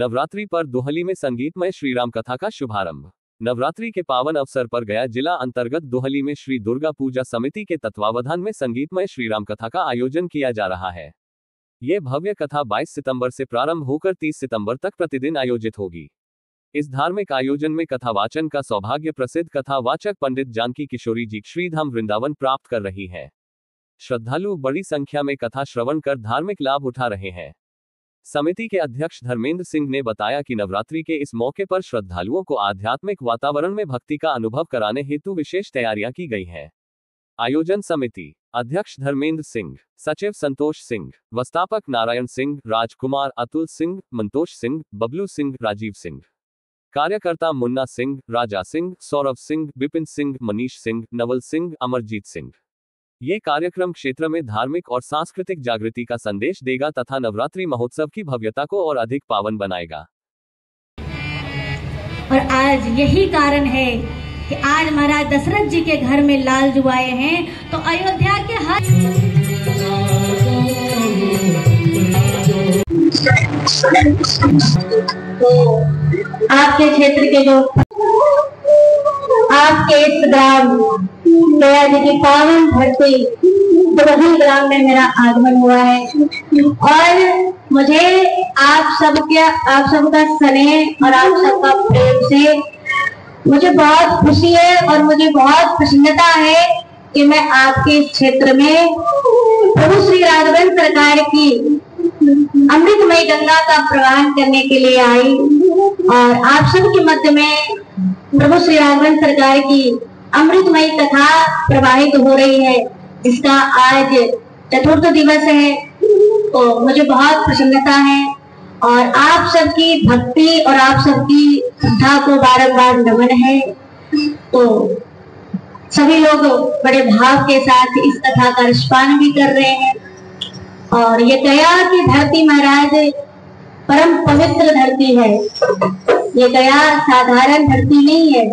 नवरात्रि पर दोहली में संगीतमय श्रीराम कथा का शुभारंभ। नवरात्रि के पावन अवसर पर गया जिला अंतर्गत दोहली में श्री दुर्गा पूजा समिति के तत्वावधान में संगीतमय श्रीराम कथा का आयोजन किया जा रहा है। ये भव्य कथा 22 सितंबर से प्रारंभ होकर 30 सितंबर तक प्रतिदिन आयोजित होगी। इस धार्मिक आयोजन में कथा वाचन का सौभाग्य प्रसिद्ध कथावाचक पंडित जानकी किशोरी जी श्रीधाम वृंदावन प्राप्त कर रही है। श्रद्धालु बड़ी संख्या में कथा श्रवण कर धार्मिक लाभ उठा रहे हैं। समिति के अध्यक्ष धर्मेंद्र सिंह ने बताया कि नवरात्रि के इस मौके पर श्रद्धालुओं को आध्यात्मिक वातावरण में भक्ति का अनुभव कराने हेतु विशेष तैयारियां की गई हैं। आयोजन समिति अध्यक्ष धर्मेंद्र सिंह, सचिव संतोष सिंह, व्यवस्थापक नारायण सिंह, राजकुमार, अतुल सिंह, मंतोष सिंह, बबलू सिंह, राजीव सिंह, कार्यकर्ता मुन्ना सिंह, राजा सिंह, सौरभ सिंह, विपिन सिंह, मनीष सिंह, नवल सिंह, अमरजीत सिंह। ये कार्यक्रम क्षेत्र में धार्मिक और सांस्कृतिक जागृति का संदेश देगा तथा नवरात्रि महोत्सव की भव्यता को और अधिक पावन बनाएगा। और आज यही कारण है कि आज महाराज दशरथ जी के घर में लाल जो आए हैं, तो अयोध्या के हर तो आपके क्षेत्र के जो आपके इस ग्राम गया जी की पावन धरती दोहली ग्राम में मेरा आगमन हुआ है और मुझे आप सबका स्नेह और आप सबका प्रेम से मुझे बहुत खुशी है और मुझे बहुत प्रसन्नता है कि मैं आपके इस क्षेत्र में प्रभु श्री राघवेंद्र सरकार की अमृतमयी गंगा का प्रवाहन करने के लिए आई और आप सबके मध्य में प्रभु श्री राघवेंद्र सरकार की अमृतमयी कथा प्रवाहित हो रही है, जिसका आज चतुर्थ दिवस है। तो मुझे बहुत प्रसन्नता है और आप सबकी भक्ति और आप सबकी श्रद्धा को बारंबार नमन है। तो सभी लोग बड़े भाव के साथ इस कथा का रसपान भी कर रहे हैं और ये गया की धरती महाराज परम पवित्र धरती है। ये गया साधारण धरती नहीं है।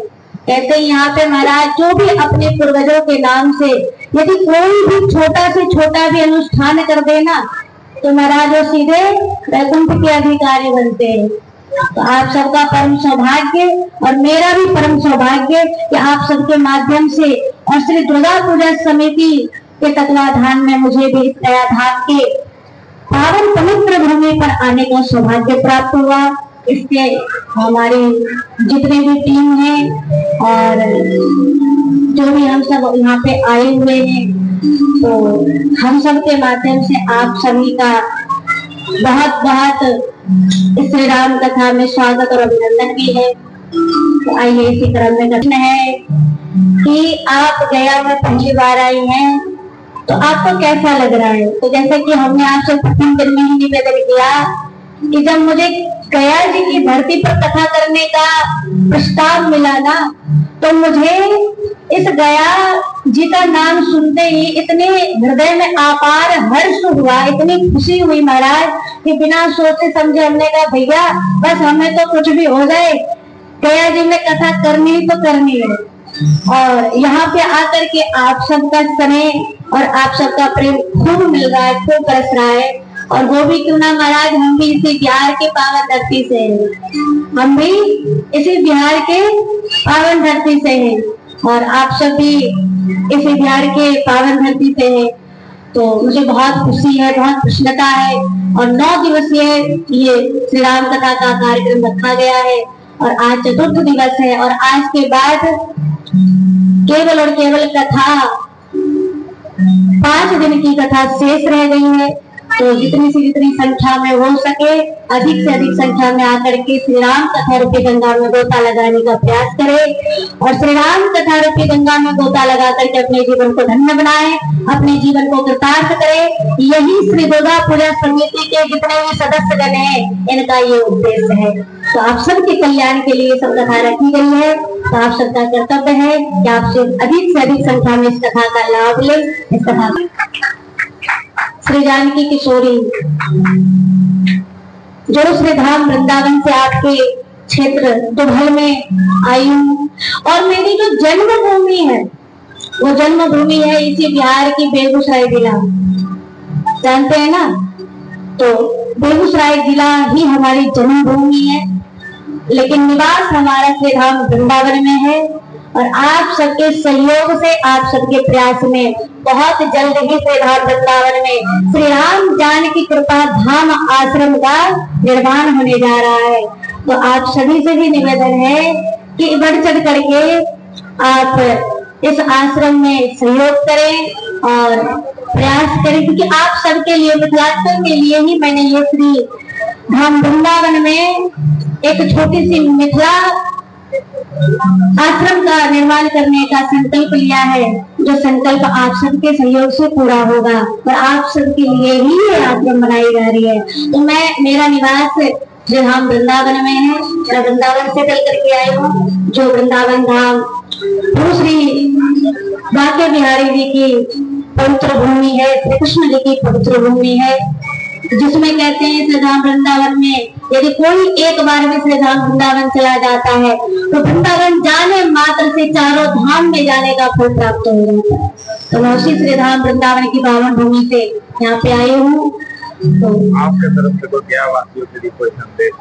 कहते हैं यहाँ पे महाराज जो भी अपने पूर्वजों के नाम से यदि कोई भी छोटा से छोटा भी अनुष्ठान कर देना तो महाराज वो सीधे वैकुंठ के अधिकारी बनते हैं। तो आप सबका परम सौभाग्य और मेरा भी परम सौभाग्य कि आप सबके माध्यम से और श्री दुर्गा पूजा समिति के तत्वाधान में मुझे भी गया धाम के पावन पवित्र भूमि पर आने का सौभाग्य प्राप्त हुआ। इसके हमारे जितने भी टीम है और जो भी हम सब यहाँ पे आए हुए हैं, तो हम सब के माध्यम से आप सभी का बहुत बहुत श्री राम कथा में स्वागत और अभिनंदन भी है। तो आइए इसी क्रम में प्रश्न है कि आप गया में पहली बार आई हैं, तो आपको कैसा लग रहा है? तो जैसे कि हमने आपसे प्रथम दिन में ही निवेदन किया कि जब मुझे गया जी की धरती पर कथा करने का प्रस्ताव मिला ना, तो मुझे इस गया जी का नाम सुनते ही इतने हृदय में अपार हर्ष हुआ, इतनी खुशी हुई महाराज कि बिना सोचे समझे हमने कहा भैया बस हमें तो कुछ भी हो जाए, गया जी में कथा करनी ही तो करनी है। और यहाँ पे आकर के आप सबका स्नेह और आप सबका प्रेम खूब मिल रहा है, खूब बरस रहा है। और वो भी क्यों ना महाराज, हम भी इसी बिहार के पावन धरती से हैं, हम भी इसी बिहार के पावन धरती से हैं और आप सब भी इसी बिहार के पावन धरती से हैं। तो मुझे बहुत खुशी है, बहुत प्रसन्नता है और 9 दिवसीय ये श्री राम कथा का कार्यक्रम रखा गया है और आज चतुर्थ दिवस है और आज के बाद केवल और केवल कथा 5 दिन की कथा शेष रह गई है। तो जितनी संख्या में हो सके अधिक से अधिक संख्या में आकर के श्री राम कथा रूपी गंगा में गोता लगाने का प्रयास करें और श्री राम कथा रूपी गंगा में गोता लगा करके अपने जीवन को धन्य बनाएं, अपने जीवन को कृतार्थ करें। यही श्री दुर्गा पूजा समिति के जितने भी सदस्यगण हैं, इनका ये उद्देश्य है। तो आप सबके कल्याण के लिए सब कथा रखी गई है। तो आप सबका कर्तव्य है कि आपसे अधिक से अधिक संख्या में इस कथा का लाभ लें। इस कथा श्री जानकी किशोरी जो श्री धाम वृंदावन से आपके क्षेत्र दुभल में आई हूँ और मेरी जो जन्मभूमि है वो जन्मभूमि है इसी बिहार की बेगूसराय जिला, जानते हैं ना। तो बेगूसराय जिला ही हमारी जन्मभूमि है, लेकिन निवास हमारा श्री धाम वृंदावन में है। और आप सबके सहयोग से, आप सबके प्रयास में बहुत जल्द ही श्री धाम वृंदावन में श्री राम जानकी कृपा धाम आश्रम का निर्माण होने जा रहा है। तो आप सभी से भी निवेदन है कि बढ़ चढ़ करके आप इस आश्रम में सहयोग करें और प्रयास करें, क्योंकि आप सबके लिए, मिथिलांचल के लिए ही मैंने ये श्री धाम वृंदावन में एक छोटी सी मिथिला आश्रम का निर्माण करने का संकल्प लिया है, जो संकल्प आप सबके सहयोग से पूरा होगा और आप सबके लिए ही ये आश्रम बनाई जा रही है। तो मेरा निवास जो धाम वृंदावन में है, मैं वृंदावन से चल करके आई हूँ, जो वृंदावन धाम श्री बांके बिहारी जी की पवित्र भूमि है, श्री कृष्ण जी की पवित्र भूमि है, जिसमें कहते हैं श्री धाम वृंदावन में यदि कोई एक बार में श्री धाम वृंदावन चला जाता है तो वृंदावन जाने मात्र से चारों धाम में जाने का फल प्राप्त हो जाता है। तो मैं उसी श्री धाम वृंदावन की पावन भूमि से यहाँ पे आई हूँ। तो आपके तरफ से क्या वासियों के लिए कोई संदेश?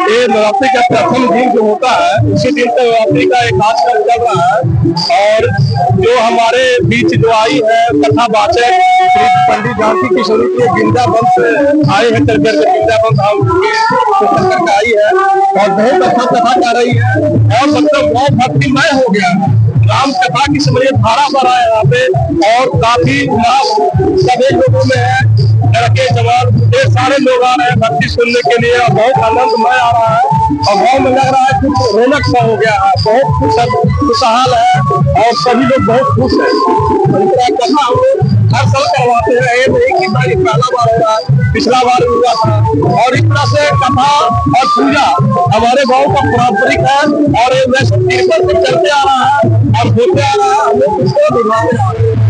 ये नवरात्रि का प्रथम दिन जो होता है, उसी दिन से नवरात्रि का एक खास कर चल रहा है। और जो हमारे बीच जो आई है कथावाचक श्री पंडित जानकी किशोरी के वृंदावन से आए हैं, वृंदावन धाम करके आई है और बहुत अच्छा कथा कर रही है और मतलब बहुत भक्तिमय हो गया है। राम कथा की समय धारा भरा है यहाँ पे और काफी सभी लोगों में है, लड़के जवान ढेर सारे लोग आ रहे हैं भक्ति सुनने के लिए और बहुत आनंदमय आ रहा है और गाँव में लग रहा है कुछ रौनक सा हो गया है, बहुत खुशहाल है और सभी लोग बहुत खुश है। कथा हम लोग हर साल करवाते हैं, ये नहीं कि भाई पहला बार हो रहा है, पिछला बार हुआ था। और इस तरह से कथा और पूजा हमारे गाँव का पारंपरिक है और ये वैसे तिरपन से चलते आ रहा है और होते आ रहा है, हम लोग उसको निभाते आ रहे हैं।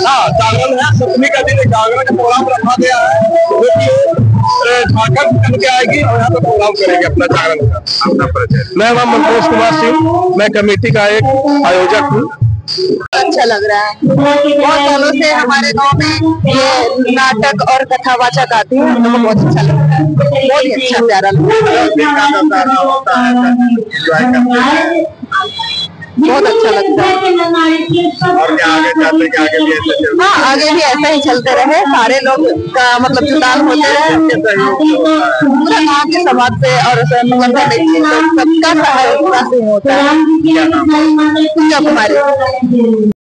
हाँ, जागरण है, सप्तमी का दिन जागरण का प्रोग्राम रखा गया है, जो कि झारखंड निकल के आएगी और यहाँ पे प्रोग्राम करेंगे अपना जागरण का। अपना परिचय? मैं नाम मनोज कुमार सिंह, मैं कमेटी का एक आयोजक हूँ। अच्छा लग रहा है, बहुत सालों से हमारे गांव में ये नाटक और कथावाचक आते हैं, हम लोग को बहुत अच्छा लगता है, बहुत ही अच्छा प्यारा लगता है, बहुत अच्छा लगता है। और क्या आगे चाहते हैं कि आगे भी ऐसे चलते? हाँ, आगे भी ऐसा ही चलते रहे, सारे लोग का मतलब जुटान होते रहे, पूरा गाँव के समाज से और सबका सहयोग होता है।